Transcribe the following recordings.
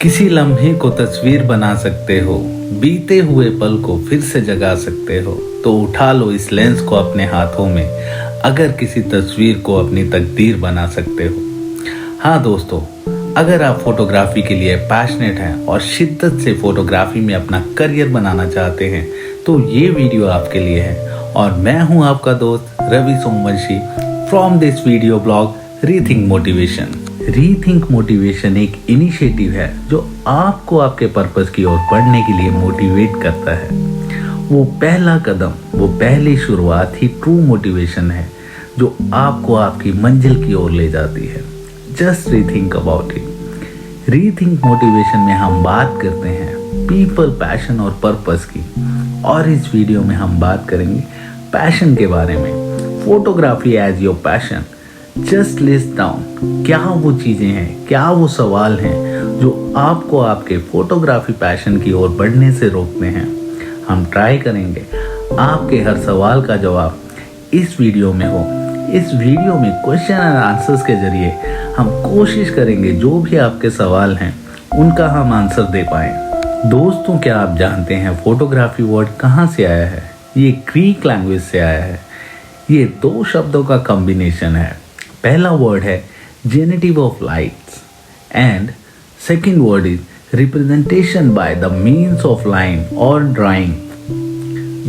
किसी लम्हे को तस्वीर बना सकते हो, बीते हुए पल को फिर से जगा सकते हो, तो उठा लो इस लेंस को अपने हाथों में, अगर किसी तस्वीर को अपनी तकदीर बना सकते हो। हाँ दोस्तों, अगर आप फोटोग्राफी के लिए पैशनेट हैं और शिद्दत से फोटोग्राफी में अपना करियर बनाना चाहते हैं तो ये वीडियो आपके लिए है। और मैं हूं आपका दोस्त Ravi Somvanshi from this video blog rethink motivation. Rethink motivation एक इनिशिएटिव है जो आपको आपके पर्पस की ओर बढ़ने के लिए मोटिवेट करता है। वो पहला कदम, वो पहली शुरुआत ही ट्रू मोटिवेशन है जो आपको आपकी मंजिल की ओर ले जाती है। Just rethink about it. Rethink motivation में हम बात करते हैं पीपल, पैशन और पर्पस की, और इस वीडियो में हम बात करेंगे पैशन के बारे में। Photography as your passion. Just list down क्या वो चीज़ें हैं, क्या वो सवाल हैं जो आपको आपके फोटोग्राफी पैशन की ओर बढ़ने से रोकते हैं। हम ट्राई करेंगे आपके हर सवाल का जवाब इस वीडियो में हो। इस वीडियो में क्वेश्चन एंड आंसर्स के जरिए हम कोशिश करेंगे जो भी आपके सवाल हैं उनका हम आंसर दे पाएँ। दोस्तों, क्या आप जानते हैं फोटोग्राफी वर्ड कहाँ से आया है? ये ग्रीक लैंग्वेज से आया है। ये दो शब्दों का कॉम्बिनेशन है। पहला वर्ड है generative of lights and second word is representation by the means of line और ड्राइंग।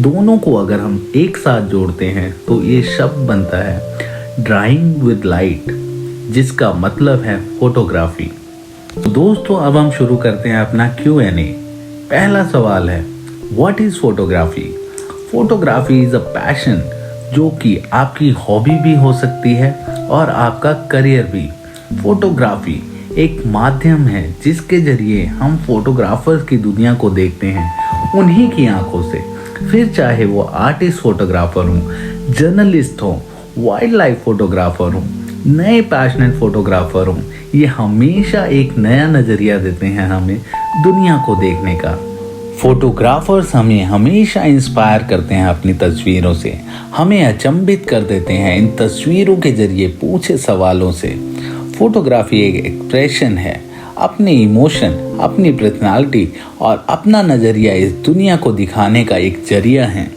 दोनों को अगर हम एक साथ जोड़ते हैं तो ये शब्द बनता है ड्राइंग विद लाइट, जिसका मतलब है फोटोग्राफी। तो दोस्तों, अब हम शुरू करते हैं अपना Q&A। पहला सवाल है, what is photography? Photography is a passion जो कि आपकी हॉबी भी हो सकती है और आपका करियर भी। फोटोग्राफी एक माध्यम है जिसके जरिए हम फोटोग्राफर्स की दुनिया को देखते हैं उन्हीं की आंखों से। फिर चाहे वो आर्टिस्ट फोटोग्राफर हों, जर्नलिस्ट हों, वाइल्ड लाइफ फोटोग्राफर हों, नए पैशनेट फोटोग्राफर हों, ये हमेशा एक नया नज़रिया देते हैं हमें दुनिया को देखने का। फोटोग्राफर्स हमें हमेशा इंस्पायर करते हैं अपनी तस्वीरों से, हमें अचंभित कर देते हैं इन तस्वीरों के जरिए पूछे सवालों से। फोटोग्राफी एक एक्सप्रेशन है, अपने इमोशन, अपनी पर्सनालिटी और अपना नज़रिया इस दुनिया को दिखाने का एक जरिया है।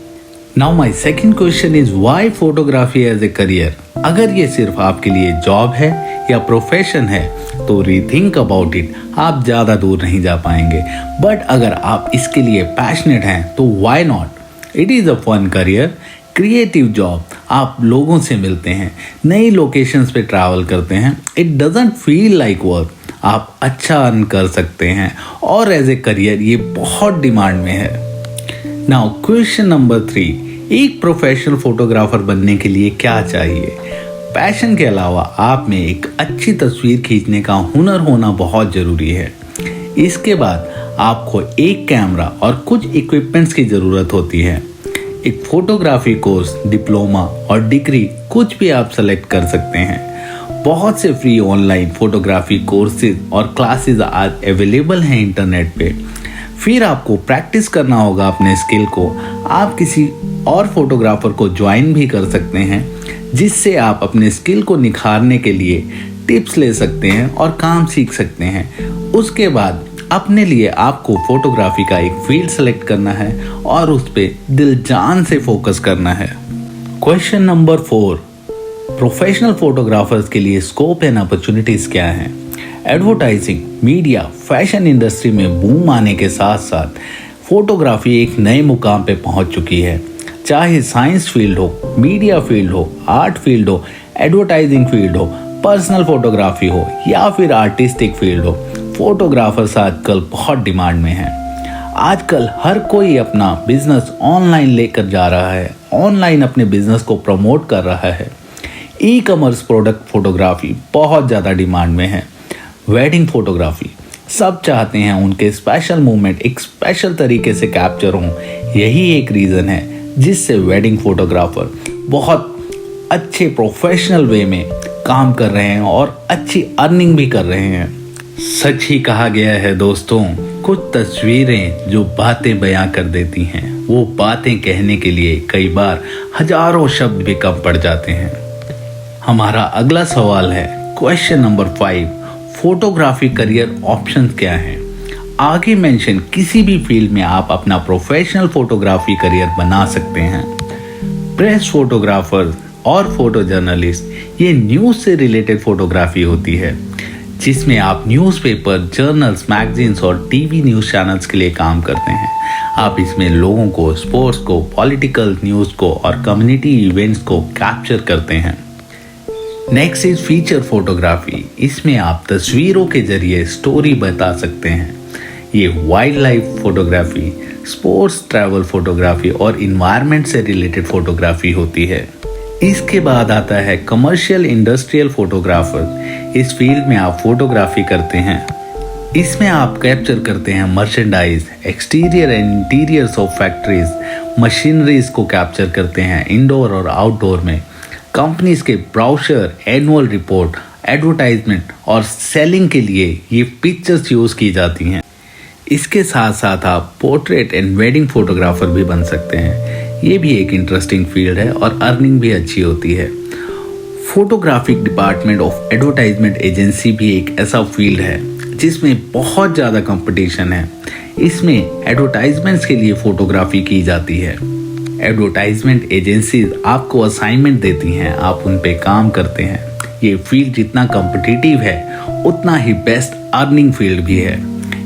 Now my second question is why photography as a career? अगर ये सिर्फ आपके लिए जॉब है या प्रोफेशन है तो रीथिंक अबाउट इट, आप ज़्यादा दूर नहीं जा पाएंगे। बट अगर आप इसके लिए पैशनेट हैं तो why not? It is a fun career, creative job. आप लोगों से मिलते हैं, नई लोकेशंस पे ट्रैवल करते हैं। It doesn't feel like work. आप अच्छा अर्न कर सकते हैं और एज ए करियर ये बहुत डिमांड में है। नाउ क्वेश्चन नंबर 3, एक प्रोफेशनल फोटोग्राफर बनने के लिए क्या चाहिए? पैशन के अलावा आप में एक अच्छी तस्वीर खींचने का हुनर होना बहुत ज़रूरी है। इसके बाद आपको एक कैमरा और कुछ इक्विपमेंट्स की ज़रूरत होती है। एक फोटोग्राफी कोर्स, डिप्लोमा और डिग्री कुछ भी आप सेलेक्ट कर सकते हैं। बहुत से फ्री ऑनलाइन फोटोग्राफी कोर्सेज और क्लासेस आज अवेलेबल हैं इंटरनेट पे। फिर आपको प्रैक्टिस करना होगा अपने स्किल को। आप किसी और फोटोग्राफर को ज्वाइन भी कर सकते हैं जिससे आप अपने स्किल को निखारने के लिए टिप्स ले सकते हैं और काम सीख सकते हैं। उसके बाद अपने लिए आपको फोटोग्राफी का एक फील्ड सेलेक्ट करना है और उस पर दिल जान से फोकस करना है। क्वेश्चन नंबर 4, प्रोफेशनल फोटोग्राफर्स के लिए स्कोप एंड अपॉर्चुनिटीज़ क्या हैं? एडवर्टाइजिंग, मीडिया, फैशन इंडस्ट्री में बूम आने के साथ साथ फोटोग्राफी एक नए मुकाम पे पहुंच चुकी है। चाहे साइंस फील्ड हो, मीडिया फील्ड हो, आर्ट फील्ड हो, एडवर्टाइजिंग फील्ड हो, पर्सनल फोटोग्राफी हो या फिर आर्टिस्टिक फील्ड हो, फोटोग्राफर्स आजकल बहुत डिमांड में हैं। आजकल हर कोई अपना बिजनेस ऑनलाइन लेकर जा रहा है, ऑनलाइन अपने बिजनेस को प्रमोट कर रहा है। ई कॉमर्स प्रोडक्ट फोटोग्राफी बहुत ज़्यादा डिमांड में है। वेडिंग फोटोग्राफी, सब चाहते हैं उनके स्पेशल मोमेंट एक स्पेशल तरीके से कैप्चर हों। यही एक रीज़न है जिससे वेडिंग फोटोग्राफर बहुत अच्छे प्रोफेशनल वे में काम कर रहे हैं और अच्छी अर्निंग भी कर रहे हैं। सच ही कहा गया है दोस्तों, कुछ तस्वीरें जो बातें बयां कर देती हैं, वो बातें कहने के लिए कई बार हजारों शब्द भी कम पड़ जाते हैं। हमारा अगला सवाल है question number 5, photography career options क्या हैं? आगे मेंशन किसी भी फील्ड में आप अपना प्रोफेशनल फोटोग्राफी करियर बना सकते हैं। प्रेस फोटोग्राफर और फोटो जर्नलिस्ट, ये न्यूज़ से रिलेटेड फोटोग्राफी होती है जिसमें आप न्यूज़पेपर, जर्नल्स, मैगजीन्स और टीवी न्यूज़ चैनल्स के लिए काम करते हैं। आप इसमें लोगों को, स्पोर्ट्स को, पॉलिटिकल न्यूज़ को और कम्युनिटी इवेंट्स को कैप्चर करते हैं। Next is feature photography. इसमें आप तस्वीरों के जरिए स्टोरी बता सकते हैं। ये wild life photography, sports, travel photography और इन्वायरमेंट से रिलेटेड फोटोग्राफी होती है। इसके बाद आता है कमर्शियल इंडस्ट्रियल फोटोग्राफर। इस फील्ड में आप फोटोग्राफी करते हैं। इसमें आप कैप्चर करते हैं merchandise, exterior and interiors of factories, machineries को कैप्चर करते हैं इंडोर और आउटडोर में। कंपनीज के ब्राउचर, एनुअल रिपोर्ट, एडवर्टाइजमेंट और सेलिंग के लिए ये पिक्चर्स यूज़ की जाती हैं। इसके साथ साथ आप पोर्ट्रेट एंड वेडिंग फोटोग्राफर भी बन सकते हैं। ये भी एक इंटरेस्टिंग फील्ड है और अर्निंग भी अच्छी होती है। Photographic department of advertisement agency भी एक ऐसा फील्ड है जिसमें बहुत ज़्यादा कंपटीशन है। इसमें एडवर्टाइजमेंट्स के लिए फोटोग्राफी की जाती है। एडवर्टाइजमेंट एजेंसीज आपको असाइनमेंट देती हैं, आप उन पे काम करते हैं। ये फील्ड जितना कॉम्पिटिटिव है उतना ही बेस्ट अर्निंग फील्ड भी है।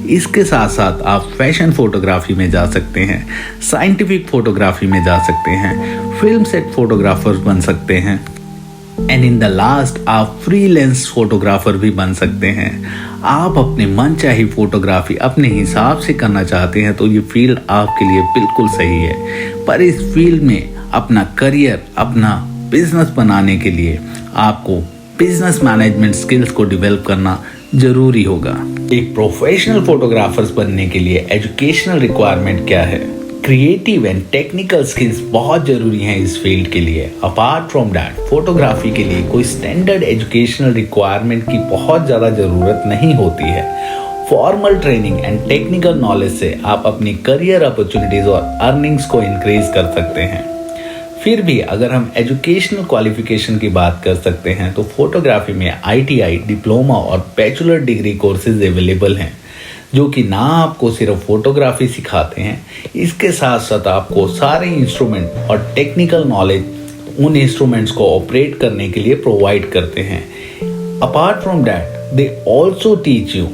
इसके साथ साथ आप फैशन फोटोग्राफी में जा सकते हैं, साइंटिफिक फोटोग्राफी में जा सकते हैं, फिल्म सेट फोटोग्राफर्स बन सकते हैं एंड इन द लास्ट आप फ्रीलांस फोटोग्राफर भी बन सकते हैं। आप अपने मन चाही फोटोग्राफी अपने हिसाब से करना चाहते हैं तो ये फील्ड आपके लिए बिल्कुल सही है। पर इस फील्ड में अपना करियर, अपना बिजनेस बनाने के लिए आपको बिजनेस मैनेजमेंट स्किल्स को डेवलप करना जरूरी होगा। एक प्रोफेशनल फोटोग्राफर्स बनने के लिए एजुकेशनल रिक्वायरमेंट क्या है? क्रिएटिव एंड टेक्निकल स्किल्स बहुत जरूरी हैं इस फील्ड के लिए। अपार्ट फ्रॉम दैट, फोटोग्राफी के लिए कोई स्टैंडर्ड एजुकेशनल रिक्वायरमेंट की बहुत ज़्यादा ज़रूरत नहीं होती है। Formal training and technical knowledge से आप अपनी करियर अपॉर्चुनिटीज और अर्निंग्स को इंक्रीज कर सकते हैं। फिर भी अगर हम एजुकेशनल क्वालिफिकेशन की बात कर सकते हैं तो फोटोग्राफी में ITI, डिप्लोमा और बैचलर डिग्री कोर्सेज अवेलेबल हैं जो कि ना आपको सिर्फ फोटोग्राफी सिखाते हैं, इसके साथ साथ आपको सारे इंस्ट्रूमेंट और टेक्निकल नॉलेज उन इंस्ट्रूमेंट्स को ऑपरेट करने के लिए प्रोवाइड करते हैं। Apart from that, they also teach you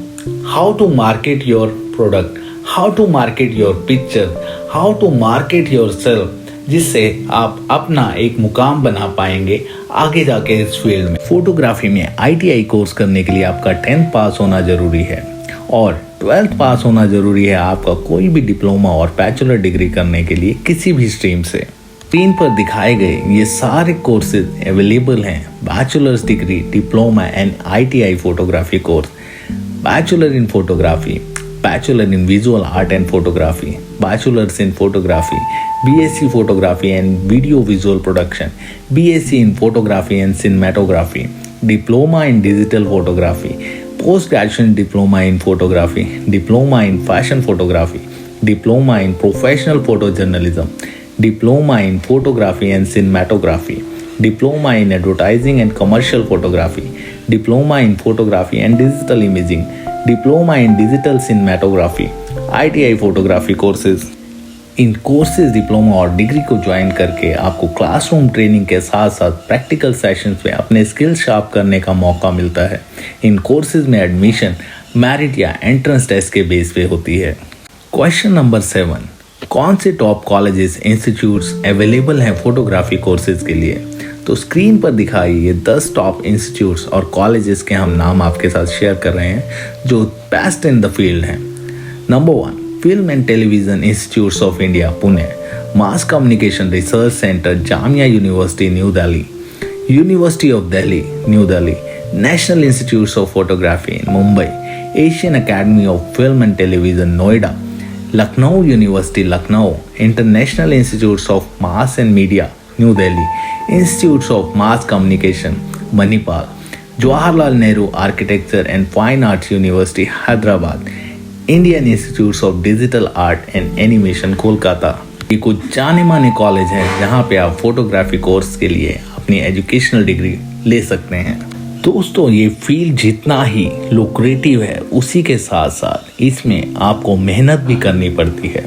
how to market your product, how to market your picture, how to market yourself, जिससे आप अपना एक मुकाम बना पाएंगे आगे जाके इस फील्ड में। फोटोग्राफी में ITI कोर्स करने के लिए आपका 10th पास होना जरूरी है और 12th पास होना जरूरी है आपका कोई भी डिप्लोमा और बैचलर डिग्री करने के लिए किसी भी स्ट्रीम से। स्क्रीन पर दिखाए गए ये सारे कोर्सेज अवेलेबल हैं। Bachelors degree, diploma and ITI photography course, bachelor in photography, bachelor in visual art and photography, bachelors in photography, BSc photography and video visual production, BSc in photography and cinematography, diploma in digital photography, post graduation diploma in photography, diploma in fashion photography, diploma in professional photo journalism, diploma in photography and cinematography, diploma in advertising and commercial photography, diploma in photography and digital imaging, diploma in digital cinematography, ITI photography courses. In courses, diploma और degree को join करके आपको classroom training के साथ साथ practical sessions में अपने skills sharp करने का मौका मिलता है। इन कोर्सेज में एडमिशन मेरिट या एंट्रेंस टेस्ट के बेस पे होती है। क्वेश्चन नंबर 7, कौन से टॉप कॉलेजेस, इंस्टीट्यूट्स अवेलेबल हैं फोटोग्राफी कोर्सेज के लिए? तो स्क्रीन पर दिखाई ये 10 टॉप इंस्टीट्यूट्स और कॉलेजेस के हम नाम आपके साथ शेयर कर रहे हैं जो बेस्ट इन द फील्ड हैं। Number 1, film and television institutes of India, Pune. Mass communication research centre, Jamia university, new Delhi. University of Delhi, new Delhi. National institutes of photography in Mumbai. Asian academy of film and television, Noida. Lucknow university, Lucknow. International institutes of mass and media, new Delhi. Institutes of mass communication, Manipal. Jawaharlal Nehru architecture and fine arts university, Hyderabad. Indian institutes of digital art and animation, Kolkata. ये कुछ जाने माने college हैं जहाँ पे आप photography course के लिए अपनी एजुकेशनल डिग्री ले सकते हैं। दोस्तों, ये फील्ड जितना ही लुक्रेटिव है उसी के साथ साथ इसमें आपको मेहनत भी करनी पड़ती है।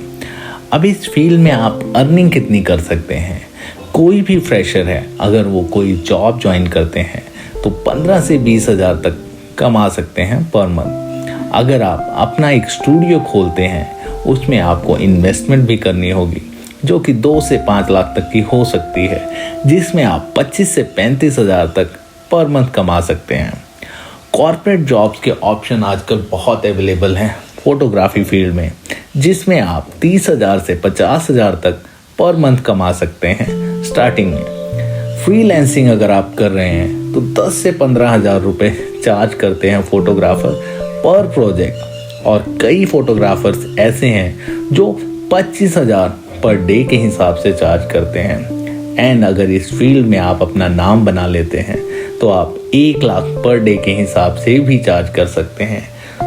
अब इस फील्ड में आप अर्निंग कितनी कर सकते हैं? कोई भी फ्रेशर है, अगर वो कोई जॉब ज्वाइन करते हैं तो 15 से 20 हज़ार तक कमा सकते हैं पर मंथ। अगर आप अपना एक स्टूडियो खोलते हैं, उसमें आपको इन्वेस्टमेंट भी करनी होगी जो कि 2 से 5 लाख तक की हो सकती है, जिसमें आप 25 से 35 हज़ार तक पर मंथ कमा सकते हैं। कॉर्पोरेट जॉब्स के ऑप्शन आजकल बहुत अवेलेबल हैं फोटोग्राफी फील्ड में, जिसमें आप 30,000 से 50,000 तक पर मंथ कमा सकते हैं स्टार्टिंग में। फ्रीलांसिंग अगर आप कर रहे हैं तो 10 से 15,000 रुपये चार्ज करते हैं फोटोग्राफर पर प्रोजेक्ट, और कई फोटोग्राफर्स ऐसे हैं जो 25,000 पर डे के हिसाब से चार्ज करते हैं। एंड अगर इस फील्ड में आप अपना नाम बना लेते हैं तो आप 1 लाख पर डे के हिसाब से भी चार्ज कर सकते हैं।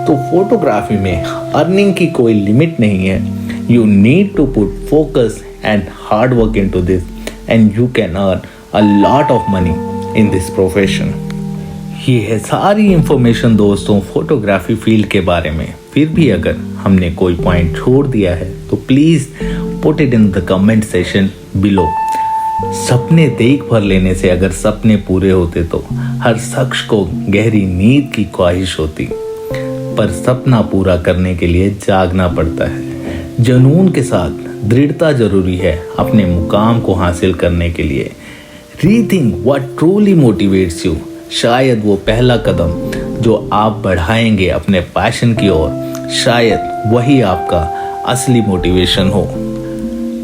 तो फोटोग्राफी में अर्निंग की कोई लिमिट नहीं है। You need to put focus and hard work into this and you can earn a lot of money in this profession. ये है सारी इंफॉर्मेशन दोस्तों फोटोग्राफी फील्ड के बारे में। फिर भी अगर हमने कोई पॉइंट छोड़ दिया है तो please put it in the comment session below. सपने देख भर लेने से अगर सपने पूरे होते तो हर शख्स को गहरी नींद की ख्वाहिश होती, पर सपना पूरा करने के लिए जागना पड़ता है। जुनून के साथ दृढ़ता जरूरी है अपने मुकाम को हासिल करने के लिए। Rethink what truly motivates you. शायद वो पहला कदम जो आप बढ़ाएंगे अपने पैशन की ओर, शायद वही आपका असली मोटिवेशन हो।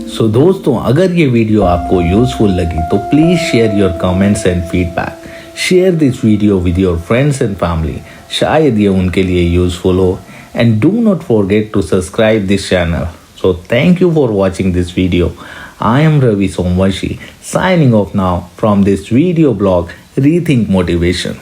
सो दोस्तों, अगर ये वीडियो आपको यूजफुल लगी तो please share your comments and feedback. Share this video with your friends and family, शायद ये उनके लिए यूजफुल हो। And do not forget to subscribe this channel. So thank you for watching this video. I am Ravi Somvashi signing off now from this video blog Rethink Motivation.